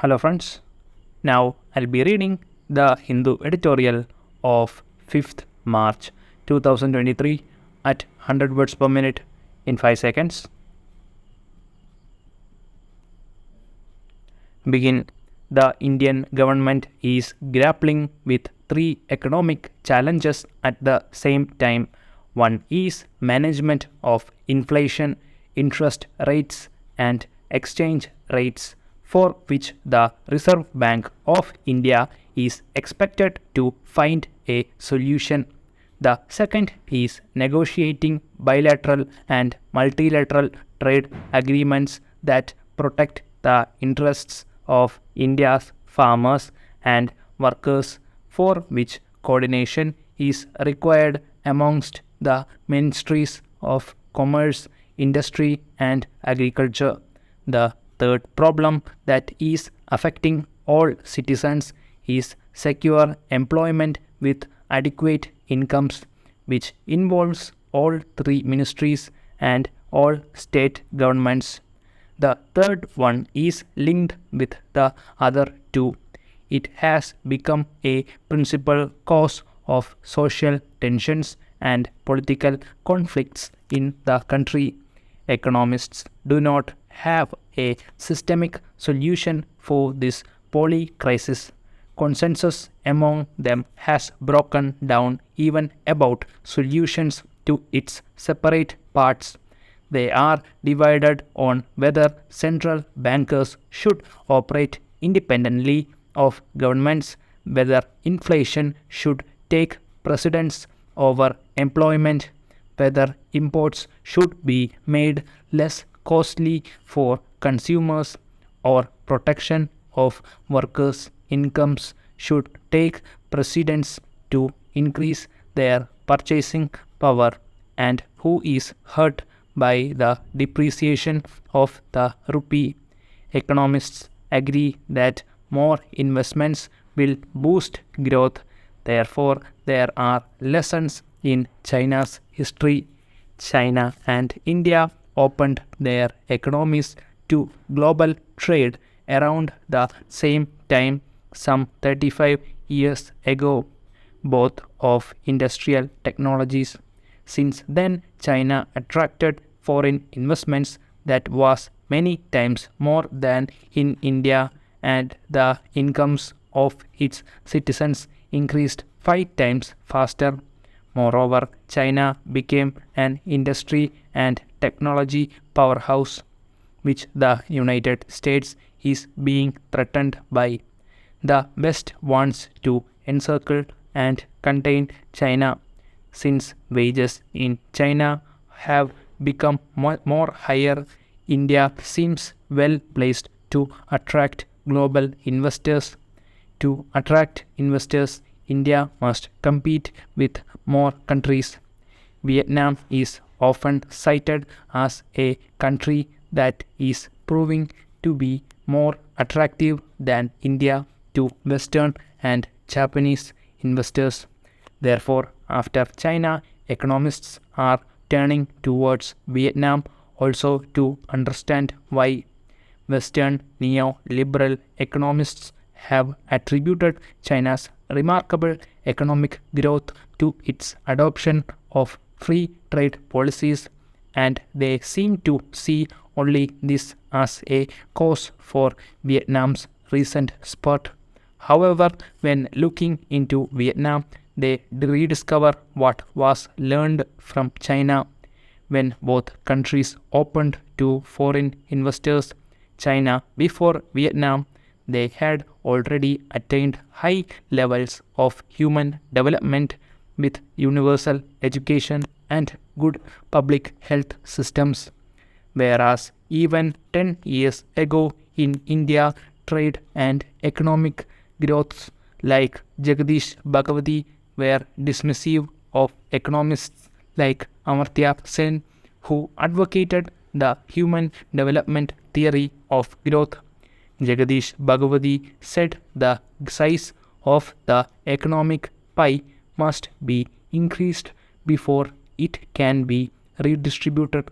Hello friends, now I'll be reading the Hindu editorial of 5th March 2023 at 100 words per minute in 5 seconds. Begin. The Indian government is grappling with three economic challenges at the same time. One is management of inflation, interest rates, and exchange rates, for which the Reserve Bank of India is expected to find a solution. The second is negotiating bilateral and multilateral trade agreements that protect the interests of India's farmers and workers, for which coordination is required amongst the ministries of commerce, industry, and agriculture. The third problem that is affecting all citizens is secure employment with adequate incomes, which involves all three ministries and all state governments. The third one is linked with the other two. It has become a principal cause of social tensions and political conflicts in the country. Economists do not have a systemic solution for this polycrisis. Consensus among them has broken down even about solutions to its separate parts. They are divided on whether central bankers should operate independently of governments, whether inflation should take precedence over employment, whether imports should be made less costly for consumers, or protection of workers' incomes should take precedence to increase their purchasing power, and who is hurt by the depreciation of the rupee. Economists agree that more investments will boost growth. Therefore, there are lessons in China's history. China and India opened their economies to global trade around the same time, some 35 years ago, both of industrial technologies. Since then, China attracted foreign investments that was many times more than in India, and the incomes of its citizens increased 5 times faster. Moreover, China became an industry and technology powerhouse, which the United States is being threatened by. The West wants to encircle and contain China. Since wages in China have become more higher, India seems well placed to attract global investors. To attract investors, India must compete with more countries. Vietnam is often cited as a country that is proving to be more attractive than India to Western and Japanese investors. Therefore, after China, economists are turning towards Vietnam also to understand why. Western neoliberal economists have attributed China's remarkable economic growth to its adoption of free trade policies, and they seem to see only this as a cause for Vietnam's recent spurt. However, when looking into Vietnam, they rediscover what was learned from China. When both countries opened to foreign investors, China before Vietnam, they had already attained high levels of human development with universal education and good public health systems. Whereas even 10 years ago in India, trade and economic growths like Jagdish Bhagwati were dismissive of economists like Amartya Sen, who advocated the human development theory of growth. Jagdish Bhagwati said the size of the economic pie must be increased before it can be redistributed.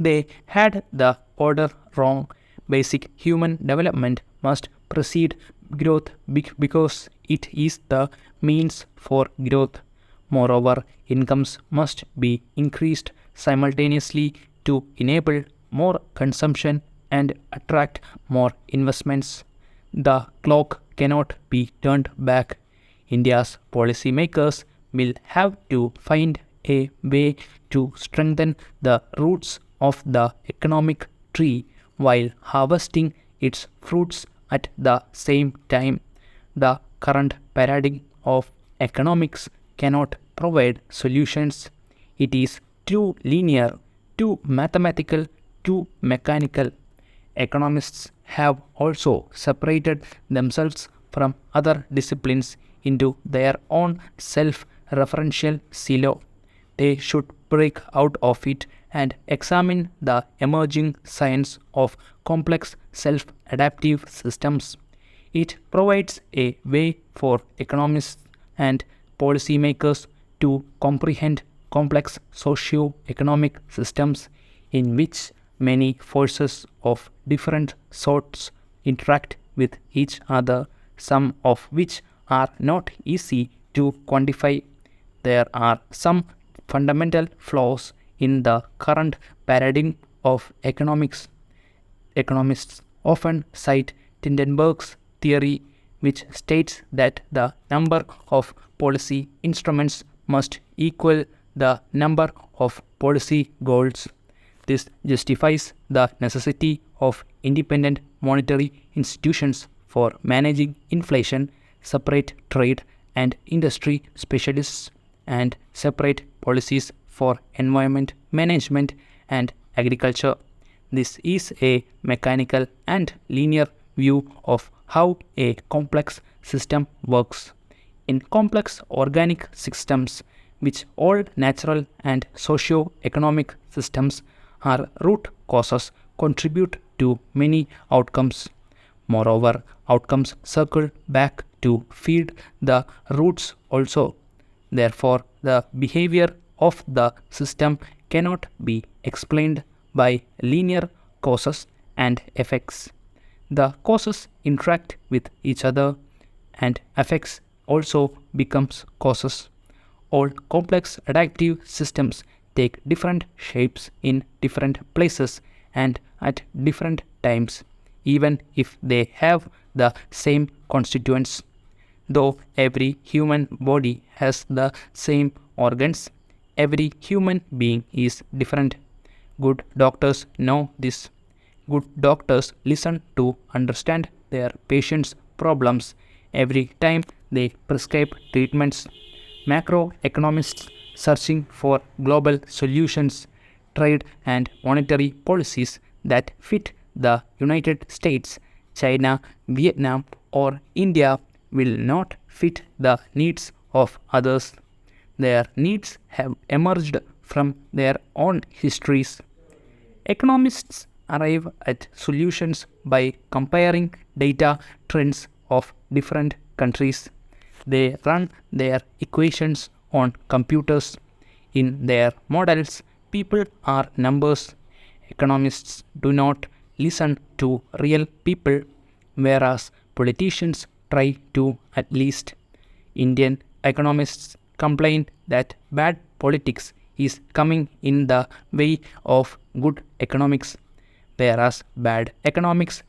They had the order wrong. Basic human development must precede growth because it is the means for growth. Moreover, incomes must be increased simultaneously to enable more consumption and attract more investments. The clock cannot be turned back. India's policymakers will have to find a way to strengthen the roots of the economic tree while harvesting its fruits at the same time. The current paradigm of economics cannot provide solutions. It is too linear, too mathematical, too mechanical. Economists have also separated themselves from other disciplines into their own self referential silo. They should break out of it and examine the emerging science of complex self adaptive systems. It provides a way for economists and policymakers to comprehend complex socio-economic systems in which many forces of different sorts interact with each other, some of which are not easy to quantify. There are some fundamental flaws in the current paradigm of economics. Economists often cite Tindenberg's theory, which states that the number of policy instruments must equal the number of policy goals. This justifies the necessity of independent monetary institutions for managing inflation, separate trade and industry specialists, and separate policies for environment management and agriculture. This is a mechanical and linear view of how a complex system works. In complex organic systems, which all natural and socio-economic systems are root causes contribute to many outcomes. Moreover, outcomes circle back to feed the roots also. Therefore, the behavior of the system cannot be explained by linear causes and effects. The causes interact with each other and effects also becomes causes. All complex adaptive systems take different shapes in different places and at different times, even if they have the same constituents. Though every human body has the same organs, every human being is different. Good doctors know this. Good doctors listen to understand their patients' problems every time they prescribe treatments. Macroeconomists searching for global solutions, trade and monetary policies that fit the United States, China, Vietnam, or India will not fit the needs of others. Their needs have emerged from their own histories. Economists arrive at solutions by comparing data trends of different countries. They run their equations on computers. In their models, people are numbers. Economists do not listen to real people, whereas politicians try to at least. Indian economists complain that bad politics is coming in the way of good economics, whereas bad economics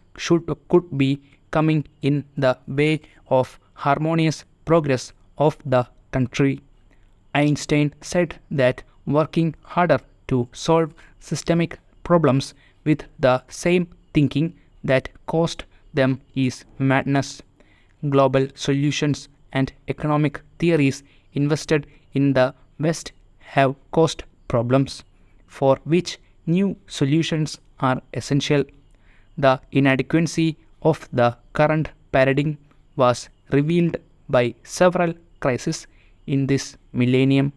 could be coming in the way of harmonious progress of the country. Einstein said that working harder to solve systemic problems with the same thinking that caused them is madness. Global solutions and economic theories invested in the West have caused problems for which new solutions are essential. The inadequacy of the current paradigm was revealed by several crises in this millennium: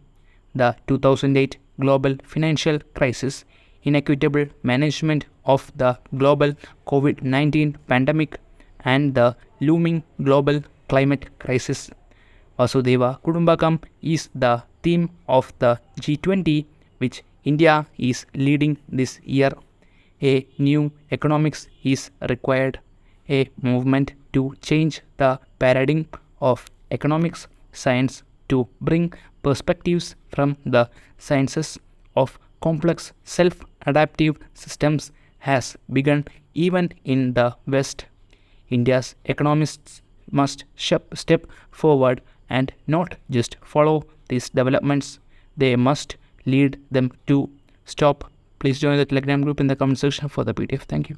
the 2008 global financial crisis, inequitable management of the global COVID-19 pandemic, and the looming global climate crisis. Vasudeva Kudumbakam is the theme of the G20, which India is leading this year. A new economics is required. a movement to change the paradigm of economics science to bring perspectives from the sciences of complex self-adaptive systems has begun even in the West. India's economists must step forward and not just follow these developments, they must lead them to stop. Please join the Telegram group in the comment section for the PDF. Thank you.